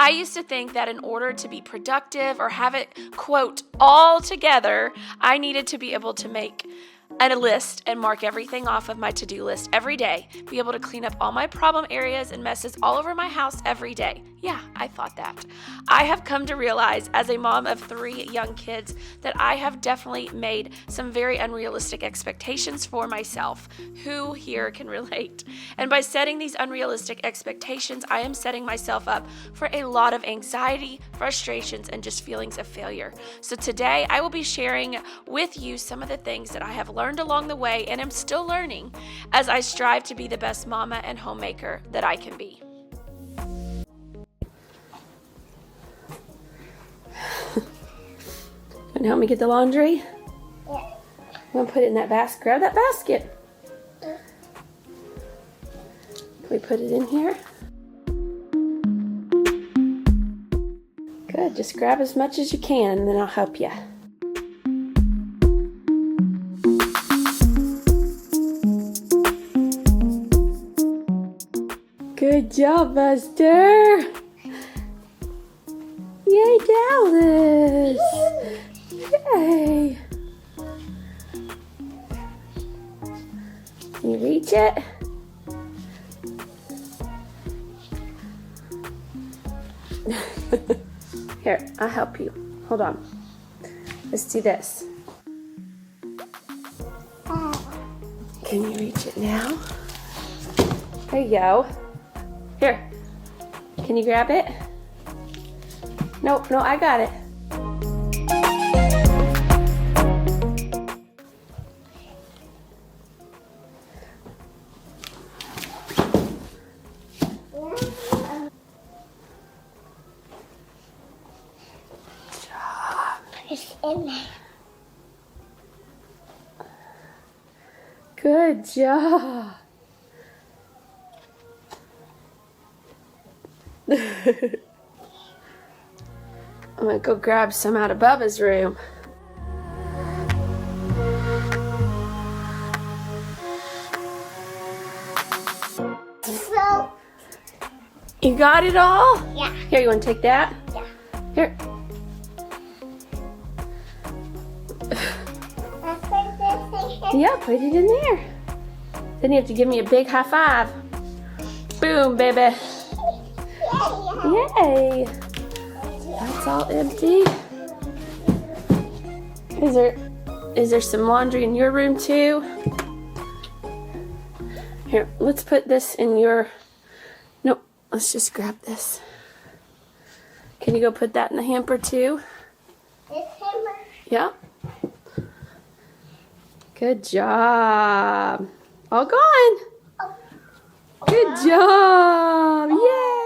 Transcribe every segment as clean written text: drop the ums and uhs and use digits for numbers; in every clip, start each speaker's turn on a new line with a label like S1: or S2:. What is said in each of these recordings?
S1: I used to think that in order to be productive or have it, quote, all together, I needed to be able to make a list and mark everything off of my to-do list every day, be able to clean up all my problem areas and messes all over my house every day. Yeah, I thought that. I have come to realize as a mom of 3 young kids that I have definitely made some very unrealistic expectations for myself. Who here can relate? And by setting these unrealistic expectations, I am setting myself up for a lot of anxiety, frustrations, and just feelings of failure. So today I will be sharing with you some of the things that I have learned along the way and am still learning as I strive to be the best mama and homemaker that I can be. Want to help me get the laundry?
S2: Yeah.
S1: I'm going to put it in that basket. Grab that basket.
S2: Yeah.
S1: Can we put it in here? Good. Just grab as much as you can and then I'll help you. Good job, Buster. Yay, Dallas. Yay. Can you reach it? Here, I'll help you. Hold on. Let's do this. Can you reach it now? There you go. Here. Can you grab it? Nope, no, I got it. Good job. I'm gonna go grab some out of Bubba's room.
S2: So,
S1: You got it all?
S2: yeah.
S1: Here, you wanna take that?
S2: Yeah.
S1: Here. Yeah, put it in there. Then you have to give me a big high five. Boom, baby. Yay. That's all empty. Is there some laundry in your room too? Here, let's put this in your... Nope, let's just grab this. Can you go put that in the hamper too?
S2: This hammer.
S1: Yeah. Good job. All gone. Good job. Yay.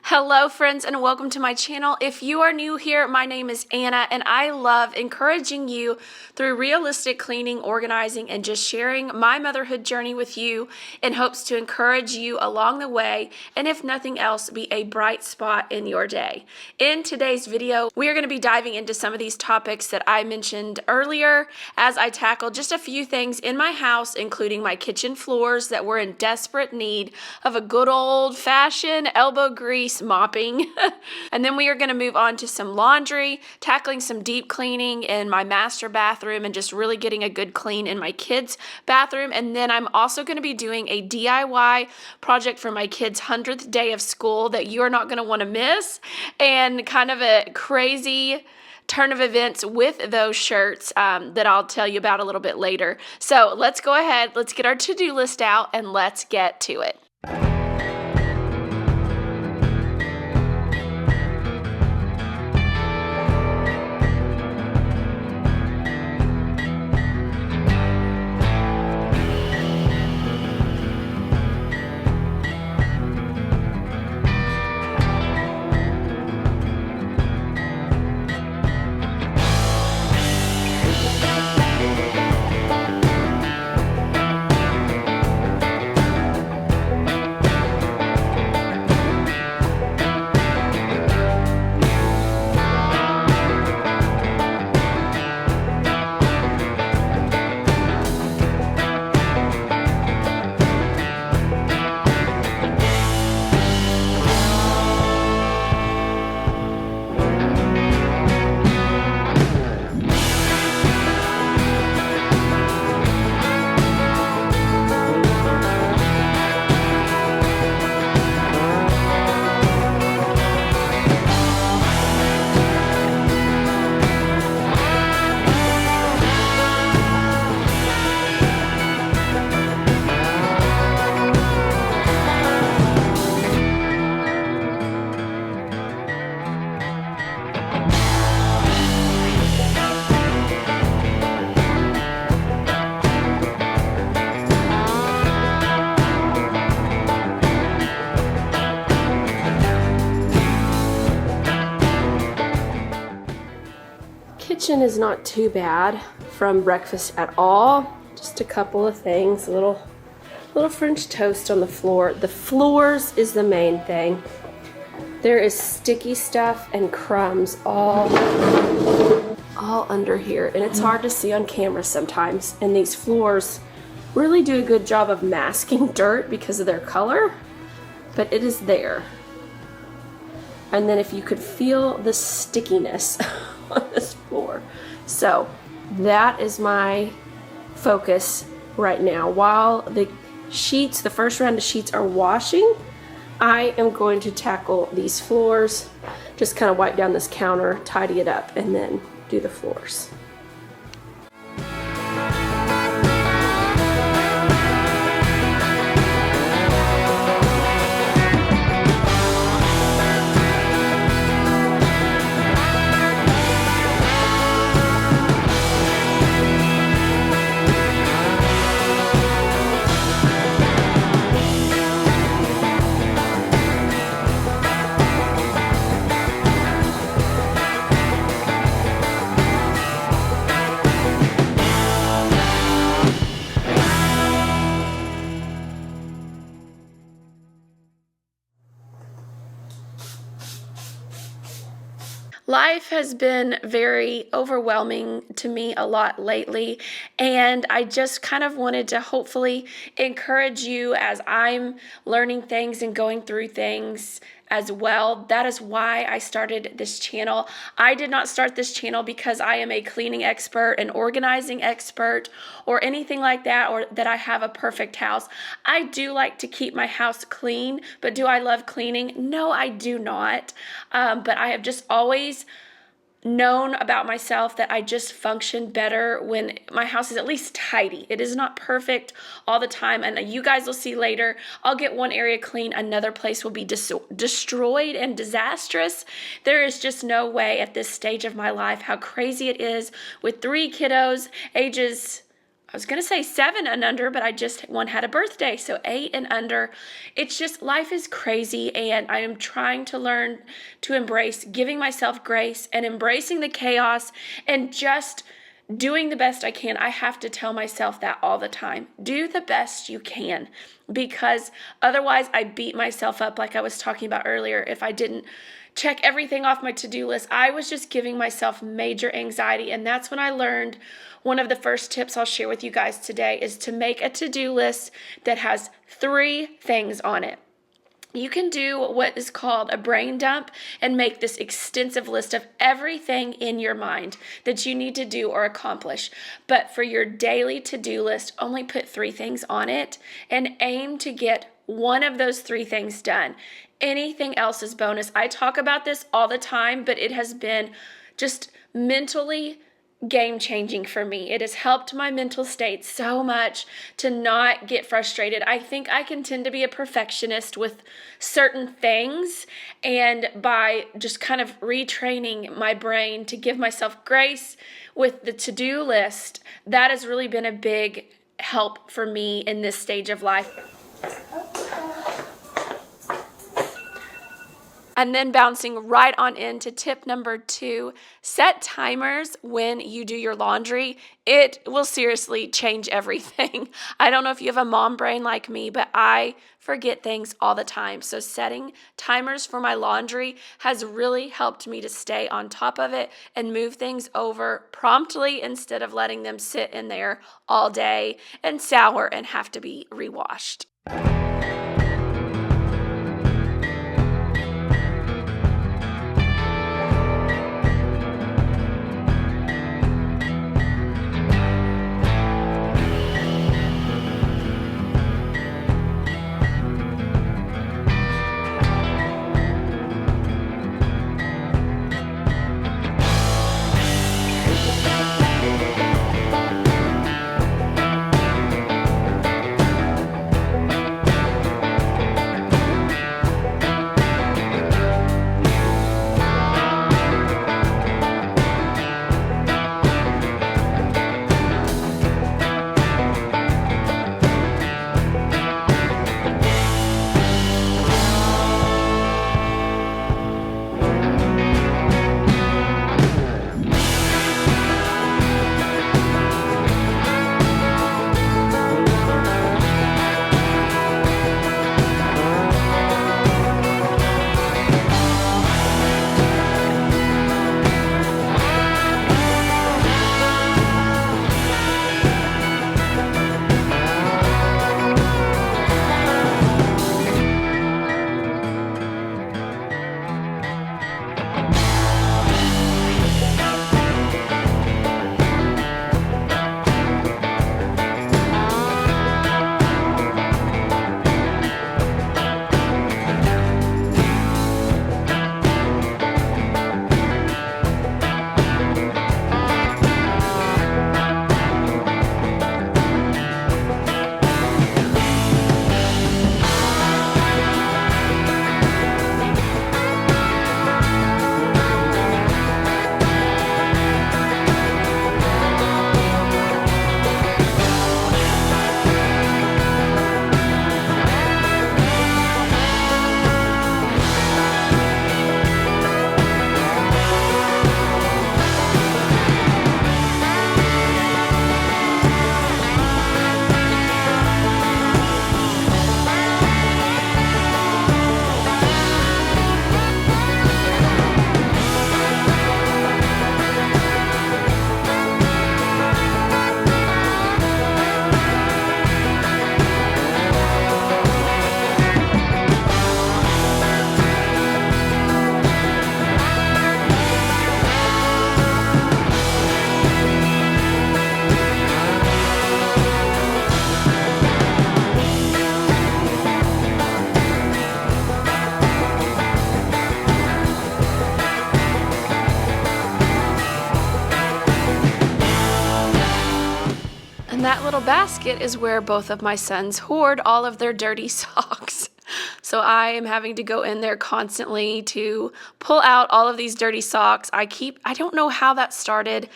S1: Hello friends and welcome to my channel. If you are new here, my name is Anna and I love encouraging you through realistic cleaning, organizing, and just sharing my motherhood journey with you in hopes to encourage you along the way and if nothing else, be a bright spot in your day. In today's video, we are going to be diving into some of these topics that I mentioned earlier as I tackle just a few things in my house, including my kitchen floors that were in desperate need of a good old-fashioned elbow grease mopping. And then we are going to move on to some laundry, tackling some deep cleaning in my master bathroom and just really getting a good clean in my kids' bathroom. And then I'm also going to be doing a DIY project for my kids' 100th day of school that you are not going to want to miss, and kind of a crazy turn of events with those shirts that I'll tell you about a little bit later. So let's go ahead, let's get our to-do list out and let's get to it. kitchen is not too bad from breakfast at all. Just a couple of things, a little French toast on the floor. The floors is the main thing. There is sticky stuff and crumbs all under here, and it's hard to see on camera sometimes. And these floors really do a good job of masking dirt because of their color, but it is there. And then if you could feel the stickiness on this floor. So that is my focus right now. While the sheets, the first round of sheets are washing, I am going to tackle these floors, just kind of wipe down this counter, tidy it up, and then do the floors. Life has been very overwhelming to me a lot lately, and I just kind of wanted to hopefully encourage you as I'm learning things and going through things as well. That is why I started this channel. I did not start this channel because I am a cleaning expert, an organizing expert, or anything like that, or that I have a perfect house. I do like to keep my house clean, but do I love cleaning? No, I do not. But I have just always known about myself that I just function better when my house is at least tidy. It is not perfect all the time, and you guys will see later, I'll get one area clean, another place will be destroyed and disastrous. There is just no way at this stage of my life, how crazy it is with 3 kiddos, ages, I was going to say 7 and under, but one had a birthday, so 8 and under. It's just, life is crazy, and I am trying to learn to embrace giving myself grace and embracing the chaos and just doing the best I can. I have to tell myself that all the time. Do the best you can, because otherwise I beat myself up like I was talking about earlier. If I didn't check everything off my to-do list, I was just giving myself major anxiety, and that's when I learned one of the first tips I'll share with you guys today is to make a to-do list that has 3 things on it. You can do what is called a brain dump and make this extensive list of everything in your mind that you need to do or accomplish. But for your daily to-do list, only put 3 things on it and aim to get one of those 3 things done. Anything else is bonus. I talk about this all the time, but it has been just mentally game-changing for me. It has helped my mental state so much to not get frustrated. I think I can tend to be a perfectionist with certain things, and by just kind of retraining my brain to give myself grace with the to-do list, that has really been a big help for me in this stage of life. And then bouncing right on into tip number 2, set timers when you do your laundry. It will seriously change everything. I don't know if you have a mom brain like me, but I forget things all the time. So setting timers for my laundry has really helped me to stay on top of it and move things over promptly instead of letting them sit in there all day and sour and have to be rewashed. that little basket is where both of my sons hoard all of their dirty socks. So I am having to go in there constantly to pull out all of these dirty socks. I don't know how that started.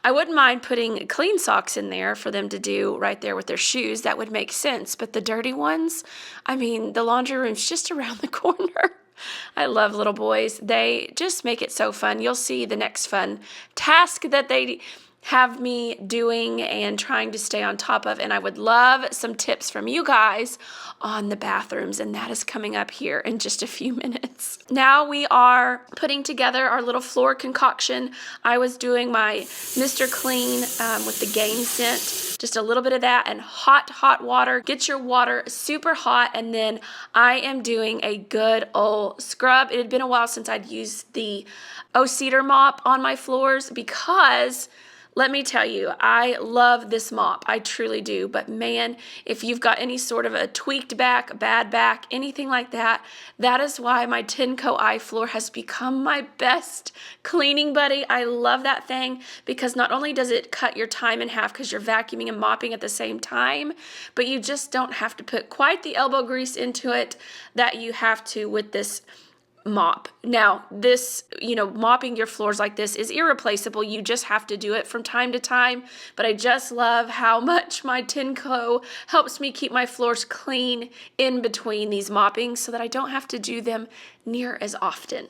S1: I wouldn't mind putting clean socks in there for them to do right there with their shoes. That would make sense. But the dirty ones, I mean, the laundry room's just around the corner. I love little boys. They just make it so fun. You'll see the next fun task that they have me doing and trying to stay on top of, and I would love some tips from you guys on the bathrooms, and that is coming up here in just a few minutes. Now we are putting together our little floor concoction. I was doing my Mr. Clean with the Gain scent, just a little bit of that and hot water. Get your water super hot, and then I am doing a good old scrub. It had been a while since I'd used the Cedar mop on my floors because let me tell you, I love this mop. I truly do. But man, if you've got any sort of a tweaked back, a bad back, anything like that, that is why my Tineco iFloor has become my best cleaning buddy. I love that thing because not only does it cut your time in half because you're vacuuming and mopping at the same time, but you just don't have to put quite the elbow grease into it that you have to with this mop. Now, this, mopping your floors like this is irreplaceable. You just have to do it from time to time. But I just love how much my Tineco helps me keep my floors clean in between these moppings so that I don't have to do them near as often.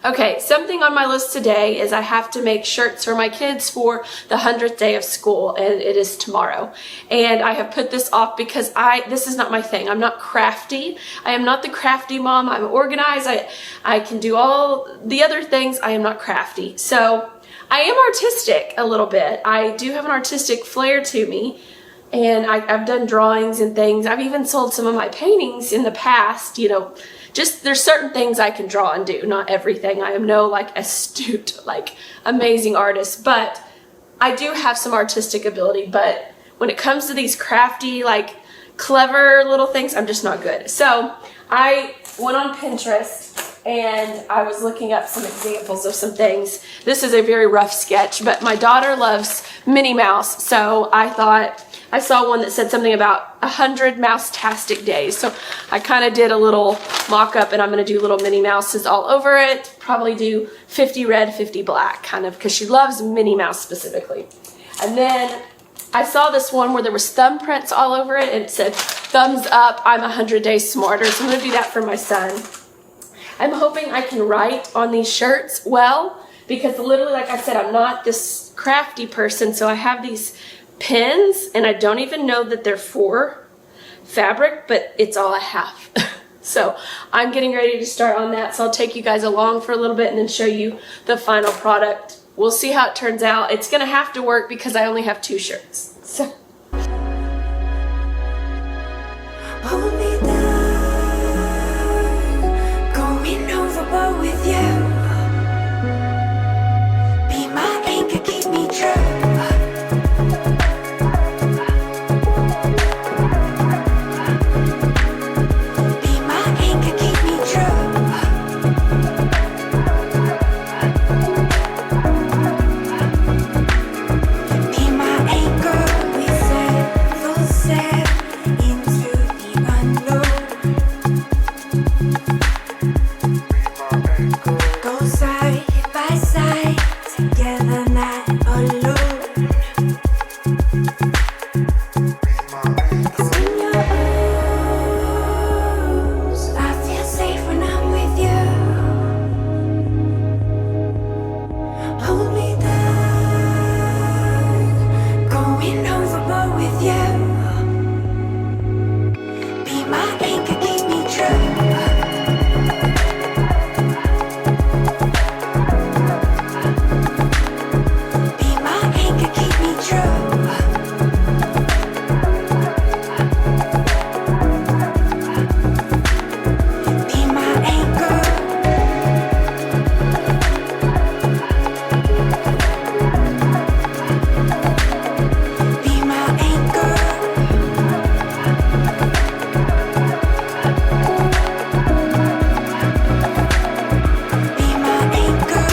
S1: Okay, something on my list today is I have to make shirts for my kids for the 100th day of school, and it is tomorrow. And I have put this off because this is not my thing. I'm not crafty. I am not the crafty mom. I'm organized. I can do all the other things. I am not crafty. So I am artistic a little bit. I do have an artistic flair to me, and I've done drawings and things. I've even sold some of my paintings in the past, just there's certain things I can draw and do, not everything. I am no astute, amazing artist, but I do have some artistic ability. But when it comes to these crafty, clever little things, I'm just not good. So I went on Pinterest and I was looking up some examples of some things. This is a very rough sketch, but my daughter loves Minnie Mouse, so I thought, I saw one that said something about 100 mouse-tastic days. So I kind of did a little mock-up, and I'm going to do little Minnie Mouses all over it. Probably do 50 red, 50 black, kind of, because she loves Minnie Mouse specifically. And then I saw this one where there was thumbprints all over it, and it said, thumbs up, I'm 100 days smarter. So I'm going to do that for my son. I'm hoping I can write on these shirts well, because literally, like I said, I'm not this crafty person, so I have these pins, and I don't even know that they're for fabric, but it's all I have. So I'm getting ready to start on that, so I'll take you guys along for a little bit and then show you the final product. We'll see how it turns out. It's gonna have to work because I only have 2 shirts. So hold me down, going overboard with you. Be my anchor, keep me true. Be my anchor.
S3: with you. Be my anchor, keep me true. Be my anchor, keep me true. Be my anchor. Be my anchor. Be my anchor.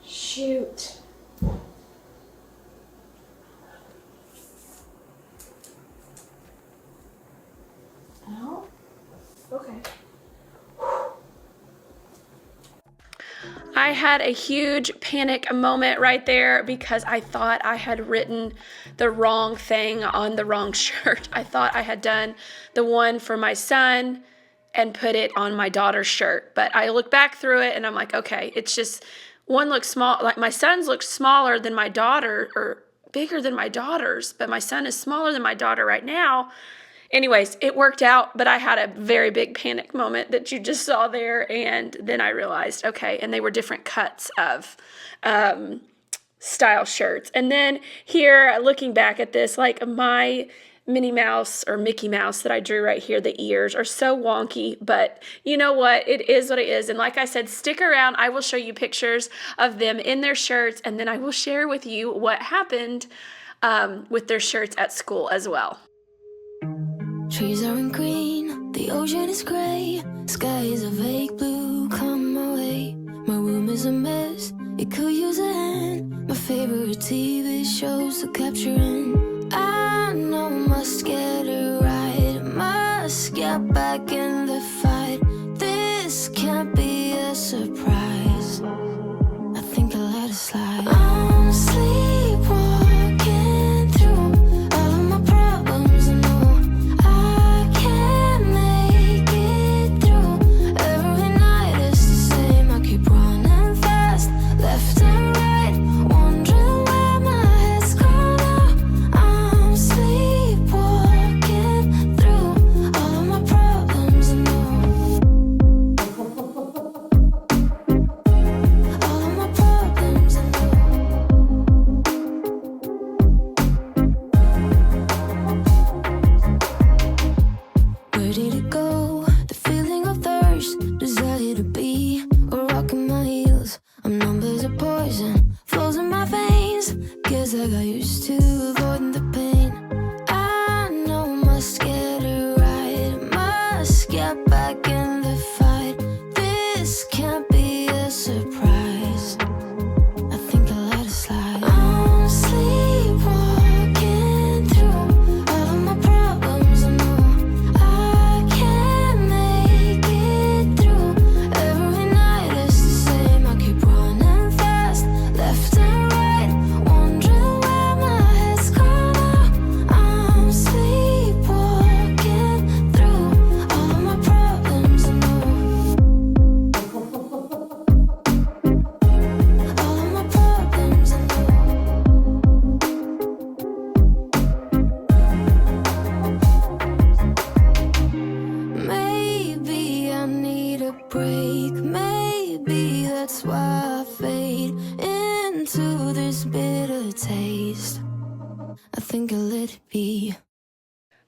S1: Shoot. Oh, okay. I had a huge panic moment right there because I thought I had written the wrong thing on the wrong shirt. I thought I had done the one for my son and put it on my daughter's shirt. But I look back through it and I'm like, okay, it's just one looks small. Like my son's looks smaller than my daughter, or bigger than my daughter's, but my son is smaller than my daughter right now. Anyways, it worked out, but I had a very big panic moment that you just saw there, and then I realized, okay, and they were different cuts of style shirts. And then here, looking back at this, like my Minnie Mouse or Mickey Mouse that I drew right here, the ears are so wonky, but you know what? It is what it is. And like I said, stick around. I will show you pictures of them in their shirts, and then I will share with you what happened with their shirts at school as well.
S3: Trees aren't green, the ocean is gray, sky is a vague blue, come my way. My room is a mess, it could use a hand. My favorite TV shows to capture in. I know must get it right, must get back in the fight. This can't be a surprise, I think I'll let it slide. I'm sleepwalking through all of my problems, I know I can't make it through. Every night it's the same, I keep running fast, left and right, wondering where my head's gone now. I'm sleepwalking through all of my problems, I know. All of my problems, I know. Where did it go? The feeling of thirst, desire to be a rock in my heels. I'm numb as a poison, flows in my veins. Guess I got used to avoiding the pain. I know must get it right, must get back in the fight. This can't be a surprise, I think I'll let it slide. I'm sleepwalking through all of my problems, I know I can't make it through. Every night it's the same, I keep running fast, left and right, wondering where my head's gone now. I'm sleepwalking through all of my problems, I know. All of my problems, I know. Maybe I need a break, maybe that's why I fade into this bitter taste. I think I'll let it be.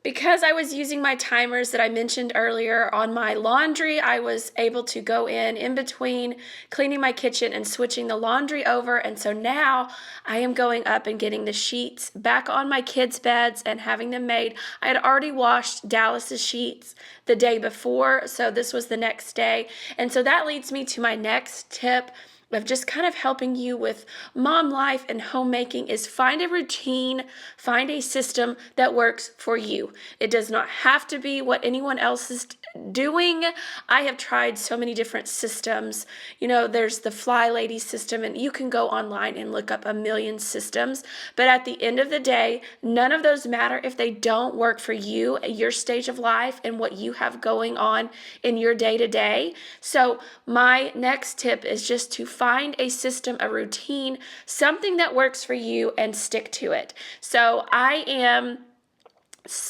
S1: Because I was using my timers that I mentioned earlier on my laundry, I was able to go in between cleaning my kitchen and switching the laundry over. And so now I am going up and getting the sheets back on my kids' beds and having them made. I had already washed Dallas's sheets the day before, so this was the next day. And so that leads me to my next tip. of just kind of helping you with mom life and homemaking is find a routine, find a system that works for you. It does not have to be what anyone else is doing. I have tried so many different systems. You know, there's the Fly Lady system, and you can go online and look up a million systems. But at the end of the day, none of those matter if they don't work for you at your stage of life and what you have going on in your day-to-day. So my next tip is just to find a system, a routine, something that works for you and stick to it. So I am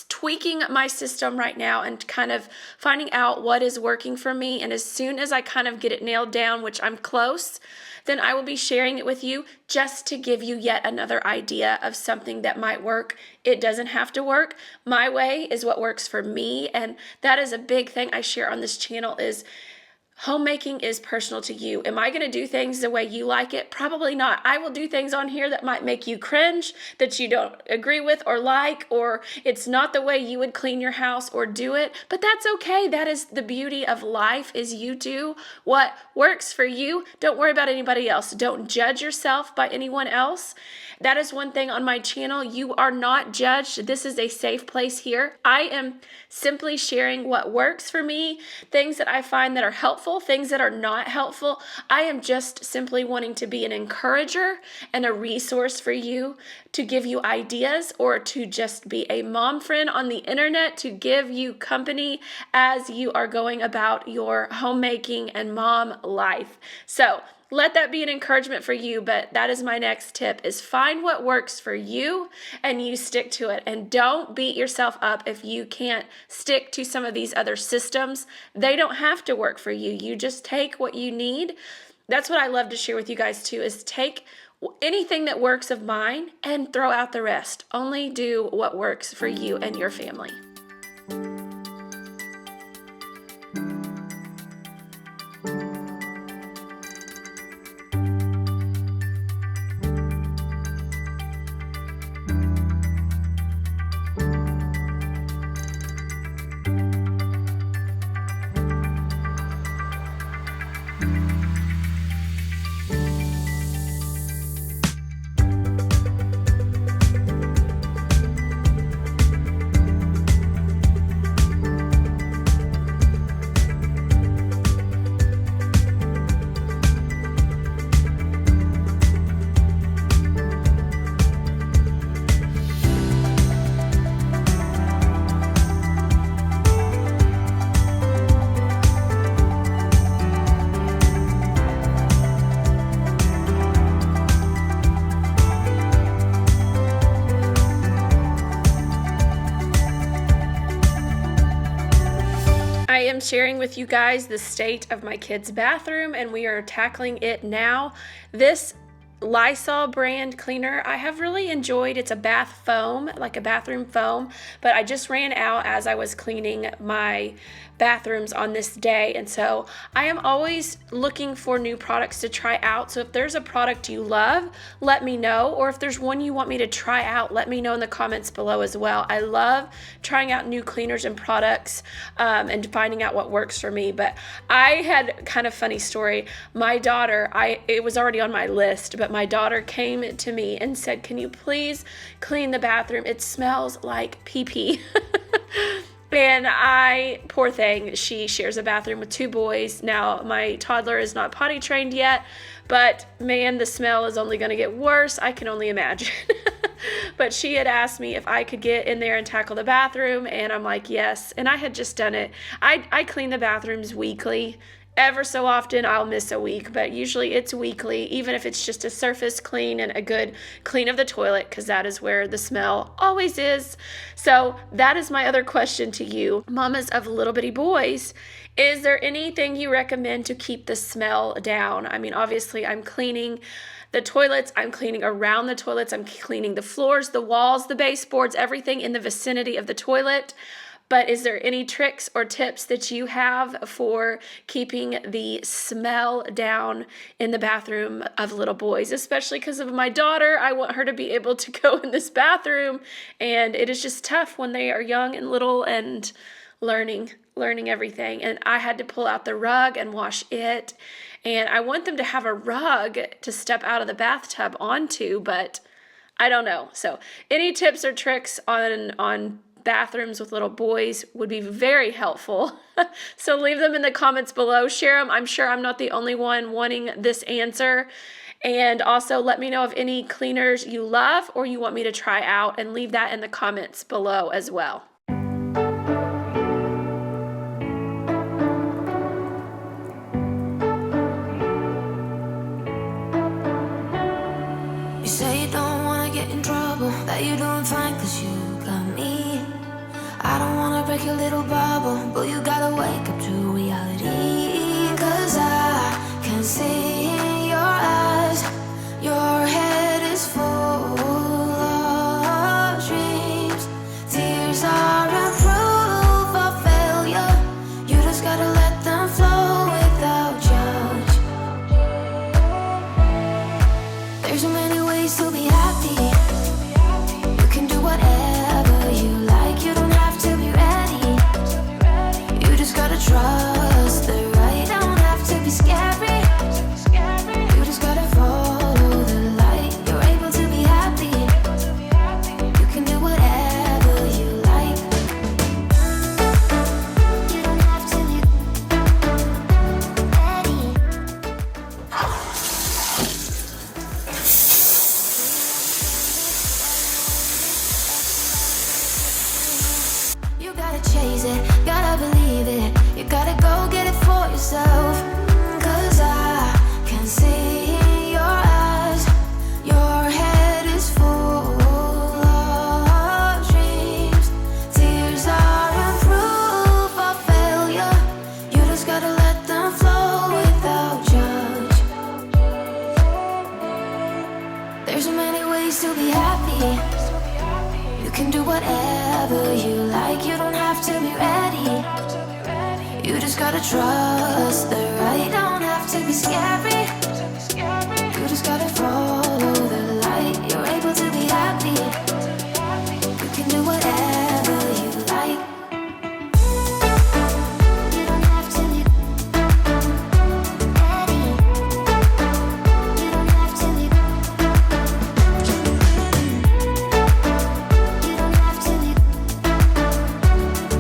S1: tweaking my system right now and kind of finding out what is working for me. And as soon as I kind of get it nailed down, which I'm close, then I will be sharing it with you just to give you yet another idea of something that might work. It doesn't have to work. My way is what works for me. And that is a big thing I share on this channel is homemaking is personal to you. Am I going to do things the way you like it? Probably not. I will do things on here that might make you cringe, that you don't agree with or like, or it's not the way you would clean your house or do it, but that's okay. That is the beauty of life, is you do what works for you. Don't worry about anybody else. Don't judge yourself by anyone else. That is one thing on my channel. You are not judged. This is a safe place here. I am simply sharing what works for me, things that I find that are helpful, things that are not helpful. I am just simply wanting to be an encourager and a resource for you, to give you ideas, or to just be a mom friend on the internet to give you company as you are going about your homemaking and mom life. So let that be an encouragement for you, but that is my next tip, is find what works for you and you stick to it. And don't beat yourself up if you can't stick to some of these other systems. They don't have to work for you. You just take what you need. That's what I love to share with you guys too, is take anything that works of mine and throw out the rest. Only do what works for you and your family. I am sharing with you guys the state of my kids' bathroom, and we are tackling it now. This Lysol brand cleaner I have really enjoyed. It's a bath foam, like a bathroom foam, but I just ran out as I was cleaning my bathrooms on this day, and so I am always looking for new products to try out. So if there's a product you love, let me know, or if there's one you want me to try out, let me know in the comments below as well. I love trying out new cleaners and products and finding out what works for me. But I had kind of funny story. My daughter, it was already on my list, but my daughter came to me and said, "Can you please clean the bathroom? It smells like pee-pee." And poor thing, she shares a bathroom with two boys. Now, my toddler is not potty trained yet, but man, the smell is only going to get worse. I can only imagine. But she had asked me if I could get in there and tackle the bathroom, and I'm like, yes. And I had just done it. I clean the bathrooms weekly. Ever so often I'll miss a week, but usually it's weekly, even if it's just a surface clean and a good clean of the toilet, because that is where the smell always is. So that is my other question to you, mamas of little bitty boys. Is there anything you recommend to keep the smell down? I mean, obviously I'm cleaning the toilets, I'm cleaning around the toilets, I'm cleaning the floors, the walls, the baseboards, everything in the vicinity of the toilet. But is there any tricks or tips that you have for keeping the smell down in the bathroom of little boys? Especially because of my daughter, I want her to be able to go in this bathroom, and it is just tough when they are young and little and learning. learning everything, and I had to pull out the rug and wash it. And I want them to have a rug to step out of the bathtub onto, but I don't know. So any tips or tricks on bathrooms with little boys would be very helpful. So leave them in the comments below. Share them. I'm sure I'm not the only one wanting this answer. And also let me know of any cleaners you love or you want me to try out, and leave that in the comments below as well.
S3: You say you don't wanna get in trouble, that you're doing fine cause you got me. I don't wanna break your little bubble, but you gotta wake up to reality. Cause I can see in your eyes, your head is full of dreams. Tears are a proof of failure, you just gotta let them flow without judge. There's so many ways to be happy. You can do whatever you like. You don't have to be ready. You just gotta trust the right. Don't have to be scary. You just gotta follow the light. You're able to be happy. You can do whatever you like. You don't have to be ready. You gotta chase it, gotta believe it. You gotta go get it for yourself. Cause I can see in your eyes, your head is full of dreams. Tears are a proof of failure. You just gotta let them flow without judge. There's so many ways to be happy. You can do whatever you like. You don't have to be ready. You just gotta trust the right. Don't have to be scary. You just gotta follow the light. You're able to be happy. You can do whatever you like. You don't have to be ready. You don't have to be. You don't have to be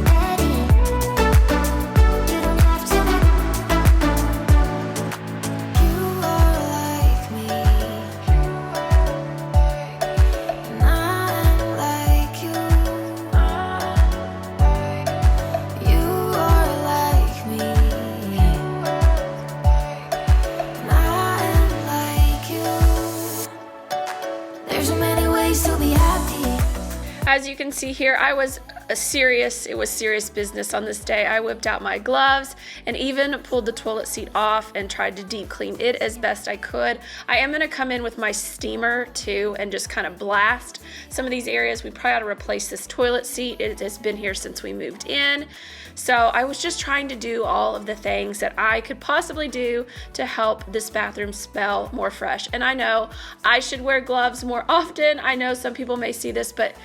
S3: ready. You don't have to be. You are like me, and I'm like you. You are like me, and I'm like you. There's so many ways to be happy.
S1: As you can see here, it was serious business on this day. I whipped out my gloves and even pulled the toilet seat off and tried to deep clean it as best I could. I am gonna come in with my steamer too and just kind of blast some of these areas. We probably ought to replace this toilet seat. It has been here since we moved in. So I was just trying to do all of the things that I could possibly do to help this bathroom smell more fresh. And I know I should wear gloves more often. I know some people may see this, but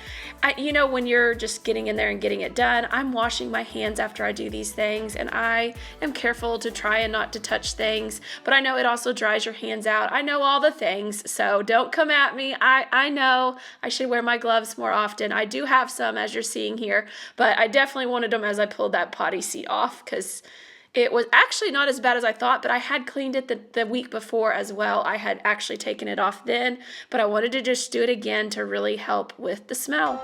S1: you know, when you're just getting in there and getting it done, I'm washing my hands after I do these things, and I am careful to try and not to touch things, but I know it also dries your hands out. I know all the things, so don't come at me. I know I should wear my gloves more often. I do have some, as you're seeing here, but I definitely wanted them as I pulled that potty seat off, because it was actually not as bad as I thought, but I had cleaned it the week before as well. I had actually taken it off then, but I wanted to just do it again to really help with the smell.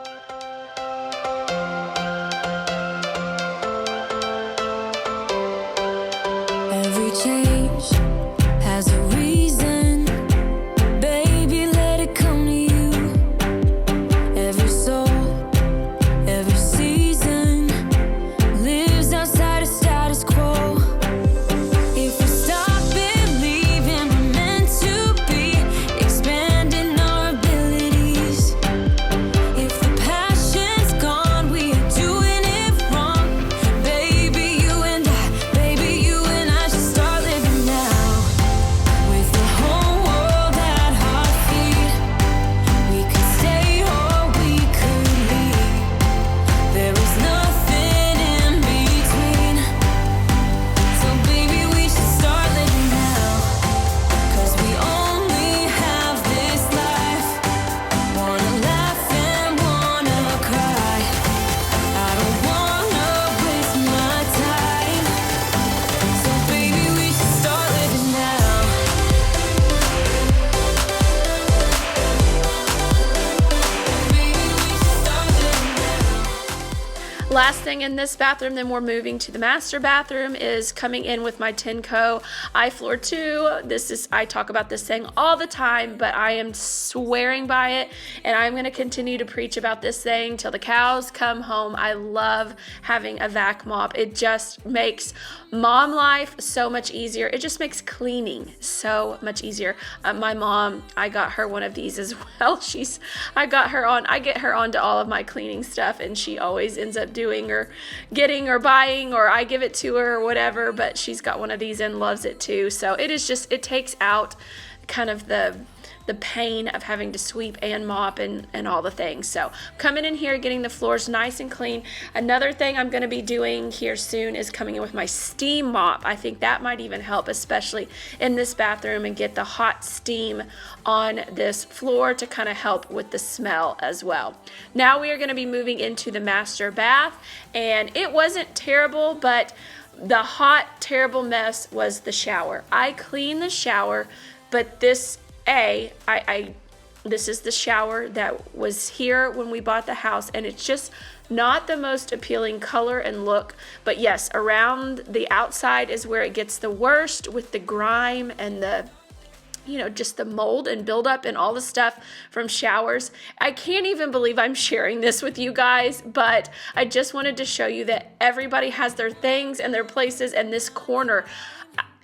S3: Every change has a reason. Baby, let it come to you. Every soul, every season lives outside of status quo. If we stop believing we're meant to be, expanding our abilities. If the past
S1: Last thing in this bathroom, then we're moving to the master bathroom, is coming in with my Tineco iFloor 2. I talk about this thing all the time, but I am swearing by it, and I'm going to continue to preach about this thing till the cows come home. I love having a vac mop. It just makes mom life so much easier. It just makes cleaning so much easier. My mom, I got her one of these as well. I get her onto all of my cleaning stuff, and she always ends up doing or getting or buying, or I give it to her or whatever, but she's got one of these and loves it too. So it takes out kind of the pain of having to sweep and mop and all the things. So coming in here, getting the floors nice and clean. Another thing I'm going to be doing here soon is coming in with my steam mop. I think that might even help, especially in this bathroom, and get the hot steam on this floor to kind of help with the smell as well. Now we are going to be moving into the master bath, and it wasn't terrible, but the hot, terrible mess was the shower. I cleaned the shower, but this is the shower that was here when we bought the house, and it's just not the most appealing color and look. But yes, around the outside is where it gets the worst, with the grime and the just the mold and buildup and all the stuff from showers. I can't even believe I'm sharing this with you guys, but I just wanted to show you that everybody has their things and their places, and this corner,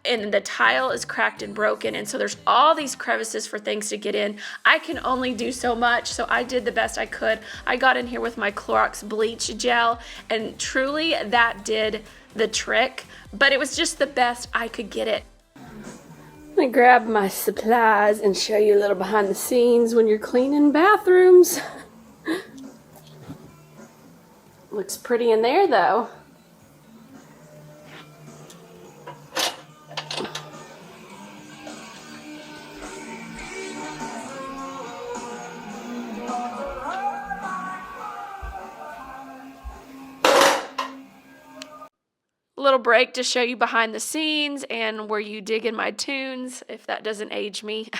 S1: and the tile is cracked and broken, and so there's all these crevices for things to get in. I can only do so much, so I did the best I could. I got in here with my Clorox bleach gel, and truly that did the trick, but it was just the best I could get it. Let me grab my supplies and show you a little behind the scenes when you're cleaning bathrooms. Looks pretty in there though. Little break to show you behind the scenes and where you dig in my tunes, if that doesn't age me.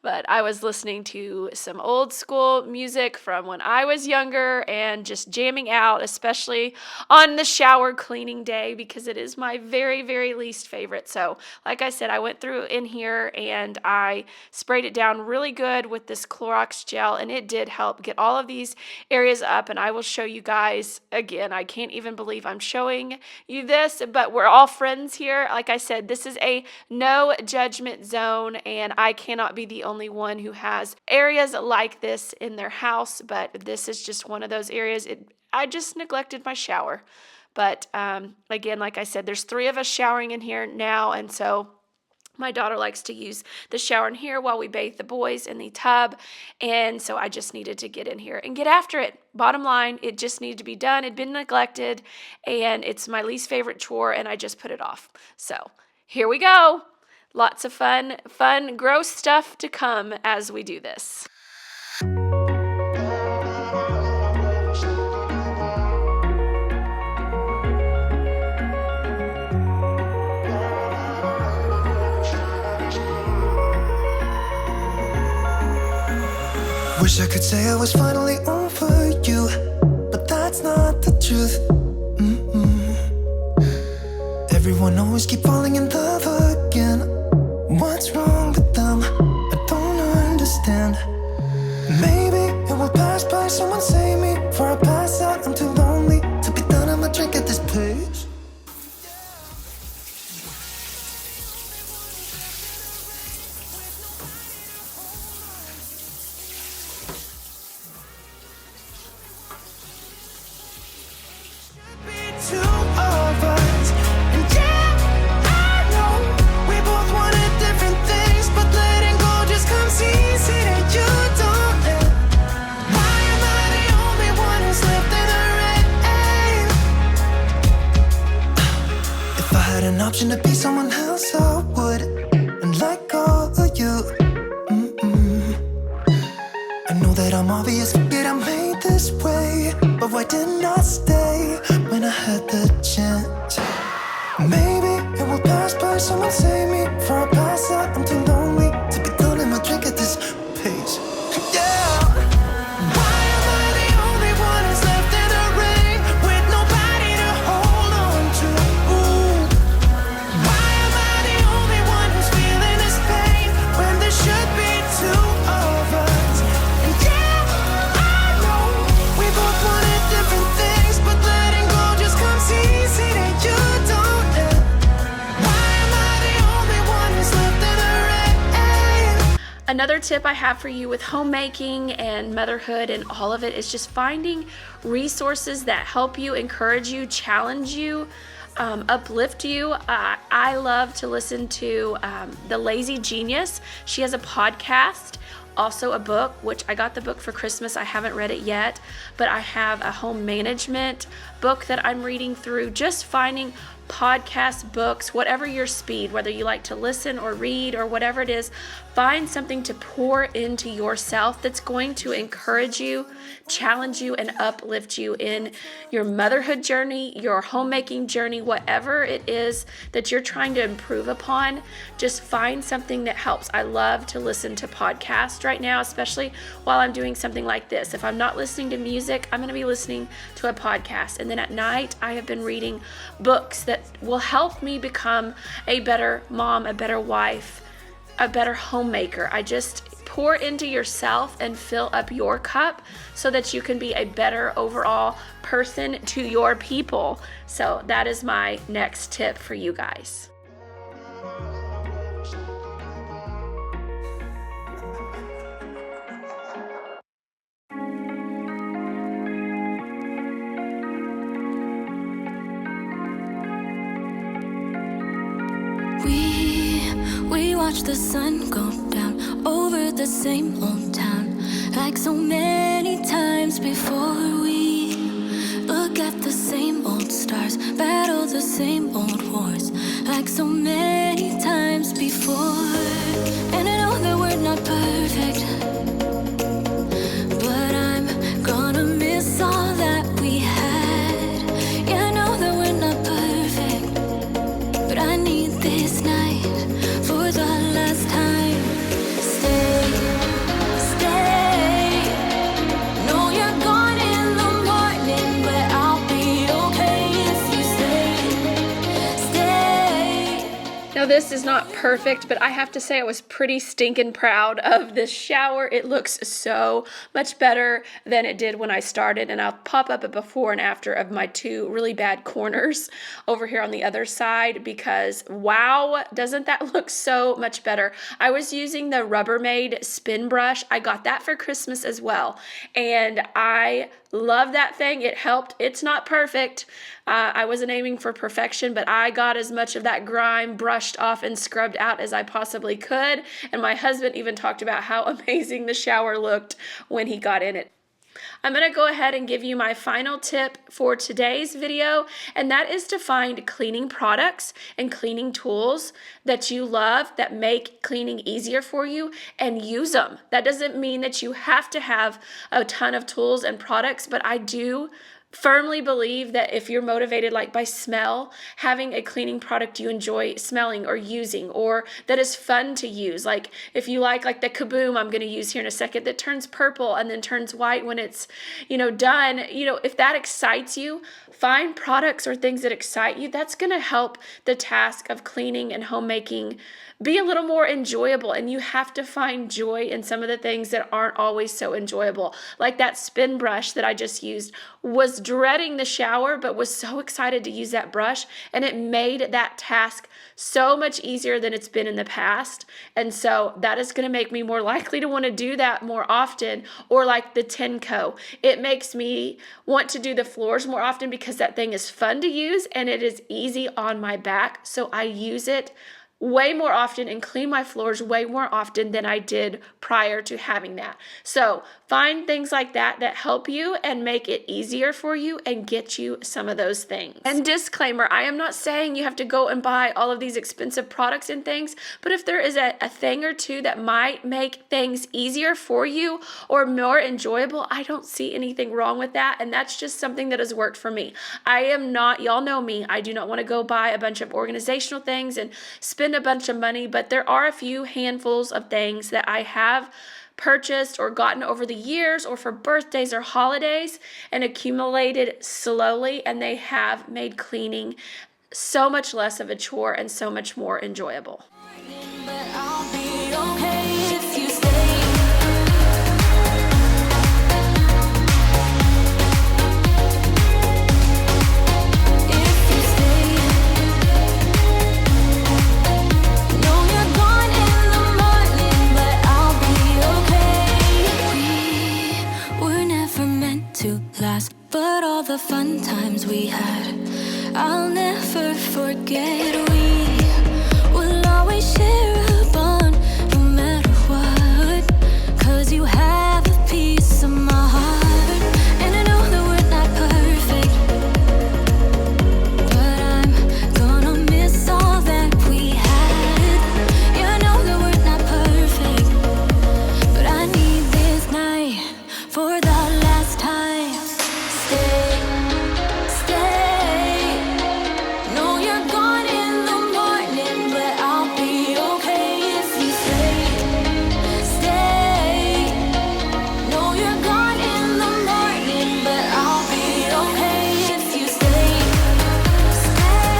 S1: But I was listening to some old school music from when I was younger and just jamming out, especially on the shower cleaning day, because it is my very, very least favorite. So like I said, I went through in here and I sprayed it down really good with this Clorox gel, and it did help get all of these areas up. And I will show you guys again. I can't even believe I'm showing you this, but we're all friends here. Like I said, this is a no judgment zone, and I cannot be the only one who has areas like this in their house, but this is just one of those areas. I just neglected my shower. But again, like I said, there's 3 of us showering in here now, and so my daughter likes to use the shower in here while we bathe the boys in the tub, and so I just needed to get in here and get after it. Bottom line, it just needed to be done. It'd been neglected, and it's my least favorite chore, and I just put it off. So here we go. Lots of fun, gross stuff to come as we do this.
S3: Wish I could say I was finally over you, but that's not the truth. Everyone always keep falling in love again. What's wrong with them? I don't understand. Maybe it will pass by, someone save me. Before I pass out, I'm too lonely to be done. I'ma drink at this pace. Option to be someone else, I would, and let go of you. I know that I'm obvious, forget I made this way, but why didn't I stay when I had the chance? Maybe it will pass by, someone save me. Before I pass out, I'm too lonely to be done in my drink at this pace. Yeah. Why am I the only one who's left in the rain?
S1: Another tip I have for you with homemaking and motherhood and all of it is just finding resources that help you, encourage you, challenge you, uplift you. I love to listen to The Lazy Genius. She has a podcast, also a book, which I got the book for Christmas. I haven't read it yet, but I have a home management book that I'm reading through, just finding podcasts, books, whatever your speed, whether you like to listen or read or whatever it is, find something to pour into yourself that's going to encourage you, challenge you, and uplift you in your motherhood journey, your homemaking journey, whatever it is that you're trying to improve upon. Just find something that helps. I love to listen to podcasts right now, especially while I'm doing something like this. If I'm not listening to music, I'm going to be listening to a podcast. And then at night, I have been reading books that will help me become a better mom, a better wife, a better homemaker. I just pour into yourself and fill up your cup so that you can be a better overall person to your people. So that is my next tip for you guys.
S3: We watch the sun go down over the same old town, like so many times before. We look at the same old stars, battle the same old wars, like so many times before. And I know that we're not perfect, but I'm gonna miss all that we had. Yeah, I know that we're not perfect, but I need this night for the last time. Stay. No, you're gone in the morning, but I'll be okay if you stay.
S1: Now this is not perfect, but I have to say I was pretty stinking proud of this shower. It looks so much better than it did when I started, and I'll pop up a before and after of my two really bad corners over here on the other side, because wow, doesn't that look so much better? I was using the Rubbermaid spin brush. I got that for Christmas as well, and I love that thing. It helped. It's not perfect. I wasn't aiming for perfection, but I got as much of that grime brushed off and scrubbed out as I possibly could. And my husband even talked about how amazing the shower looked when he got in it. I'm going to go ahead and give you my final tip for today's video, and that is to find cleaning products and cleaning tools that you love that make cleaning easier for you and use them. That doesn't mean that you have to have a ton of tools and products, but I do firmly believe that if you're motivated like by smell, having a cleaning product you enjoy smelling or using, or that is fun to use, like if you like the Kaboom I'm going to use here in a second that turns purple and then turns white when it's done, if that excites you, find products or things that excite you. That's going to help the task of cleaning and homemaking be a little more enjoyable, and you have to find joy in some of the things that aren't always so enjoyable. Like that spin brush that I just used, was dreading the shower but was so excited to use that brush, and it made that task so much easier than it's been in the past. And so that is going to make me more likely to want to do that more often. Or like the Tineco, it makes me want to do the floors more often because that thing is fun to use and it is easy on my back. So I use it way more often and clean my floors way more often than I did prior to having that. So find things like that that help you and make it easier for you and get you some of those things. And disclaimer, I am not saying you have to go and buy all of these expensive products and things, but if there is a thing or two that might make things easier for you or more enjoyable, I don't see anything wrong with that. And that's just something that has worked for me. I am not, y'all know me, I do not want to go buy a bunch of organizational things and spend a bunch of money, but there are a few handfuls of things that I have purchased or gotten over the years or for birthdays or holidays and accumulated slowly, and they have made cleaning so much less of a chore and so much more enjoyable.
S3: but all the fun times we had, I'll never forget. We will always share a bond, no matter what, 'cause you have a piece of my heart. And I know that we're not perfect, but I'm gonna miss all that we had. Yeah, I know that we're not perfect, but I need this night for the last time. Stay, stay. No, you're gone in the morning, but I'll be okay if you stay. Stay. No, you're gone in the morning, but I'll be okay if you stay. Stay.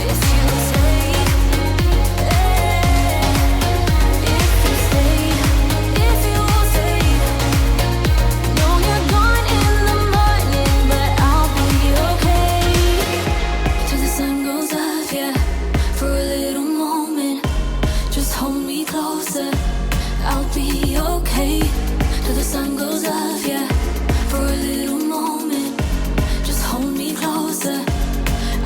S3: If you stay. If you stay. If you stay. No, you're gone in the morning, but I'll be okay. Till the sun goes up, yeah, for a little moment. Just hold me closer, I'll be okay. Till the sun goes up, yeah, for a little moment. Just hold me closer,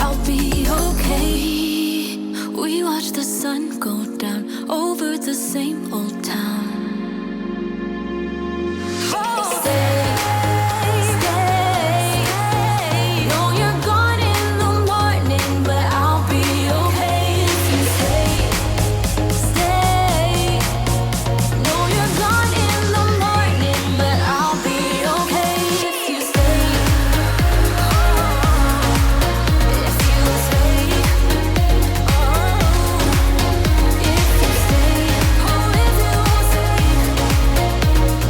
S3: I'll be okay. We watch the sun go down over the same old town. Stay, stay. No, you're gone in the morning, but I'll be okay if you stay. Stay. No, you're gone in the morning, but I'll be okay if you stay. If you stay. If you stay. Oh, if you stay.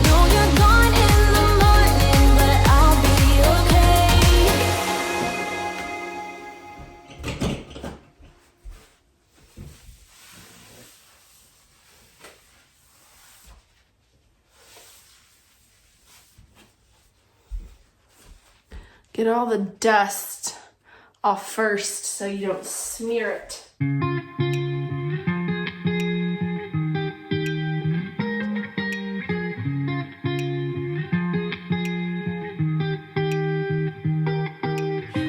S3: No, you're gone in the morning, but I'll be okay.
S1: Get all the dust off first so you don't smear it.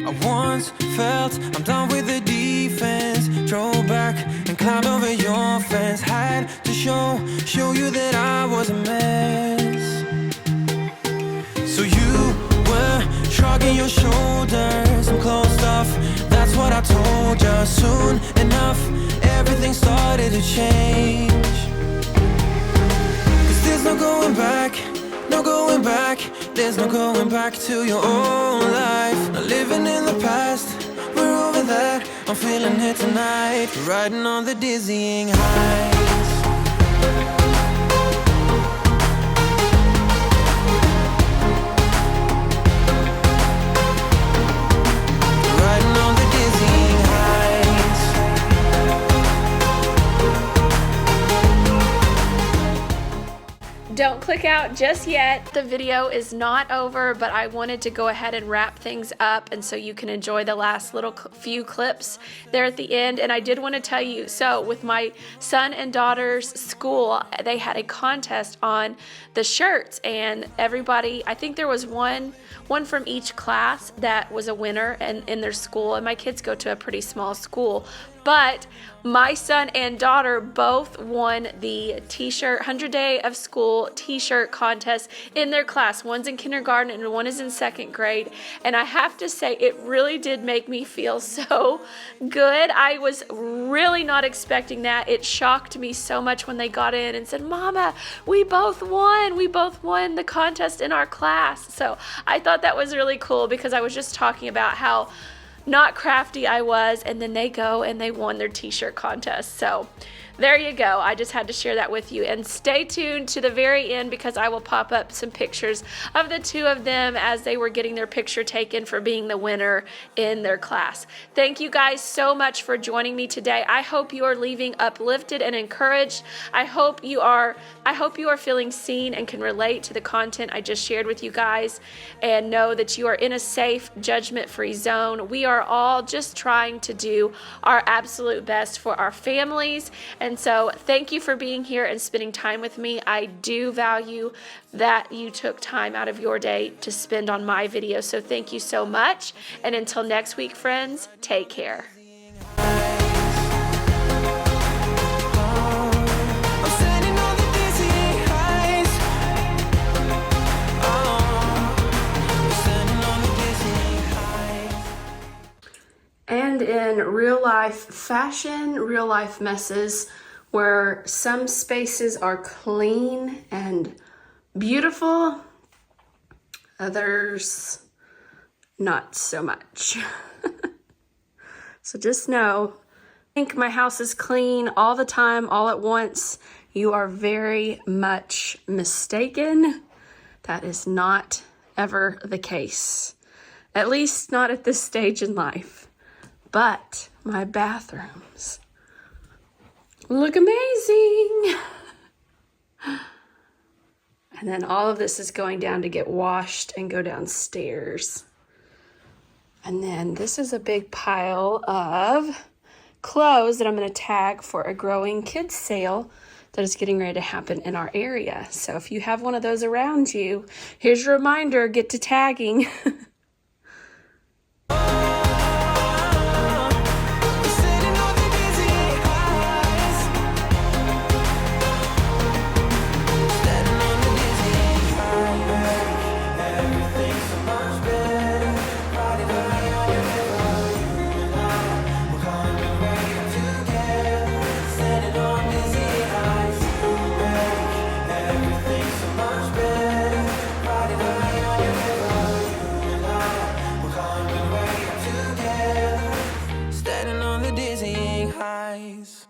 S4: I once felt I'm done with the defense. Drove back and climbed over your fence. Had to show you that I was a mess. So you were shrugging your shoulders and closed off. That's what I told you. Soon enough, everything started to change. 'Cause there's no going back, no going back. There's no going back to your old life. Not living in the past, we're over that. I'm feeling it tonight, riding on the dizzying heights. Riding on the dizzying heights.
S1: Don't click out just yet. The video is not over, but I wanted to go ahead and wrap things up, and so you can enjoy the last little few clips there at the end. And I did want to tell you, so with my son and daughter's school, they had a contest on the shirts, and everybody, I think there was one from each class that was a winner in their school, and my kids go to a pretty small school. But my son and daughter both won the t-shirt 100 Day of School t-shirt contest in their class. One's in kindergarten and one is in second grade. And I have to say, it really did make me feel so good. I was really not expecting that. It shocked me so much when they got in and said, "Mama, we both won. We both won the contest in our class." So I thought that was really cool, because I was just talking about how not crafty I was, and then they go and they won their t-shirt contest. So there you go. I just had to share that with you. And stay tuned to the very end, because I will pop up some pictures of the two of them as they were getting their picture taken for being the winner in their class. Thank you guys so much for joining me today. I hope you are leaving uplifted and encouraged. I hope you are feeling seen and can relate to the content I just shared with you guys, and know that you are in a safe, judgment-free zone. We are all just trying to do our absolute best for our families, And so thank you for being here and spending time with me. I do value that you took time out of your day to spend on my video. So thank you so much. And until next week, friends, take care. And in real life fashion, real life messes, where some spaces are clean and beautiful, others not so much. So just know, I think my house is clean all the time, all at once. You are very much mistaken. That is not ever the case. At least not at this stage in life. But my bathrooms look amazing. And then all of this is going down to get washed and go downstairs. And then this is a big pile of clothes that I'm going to tag for a growing kids sale that is getting ready to happen in our area. So if you have one of those around you, here's your reminder, get to tagging.
S4: Standing on the dizzying heights.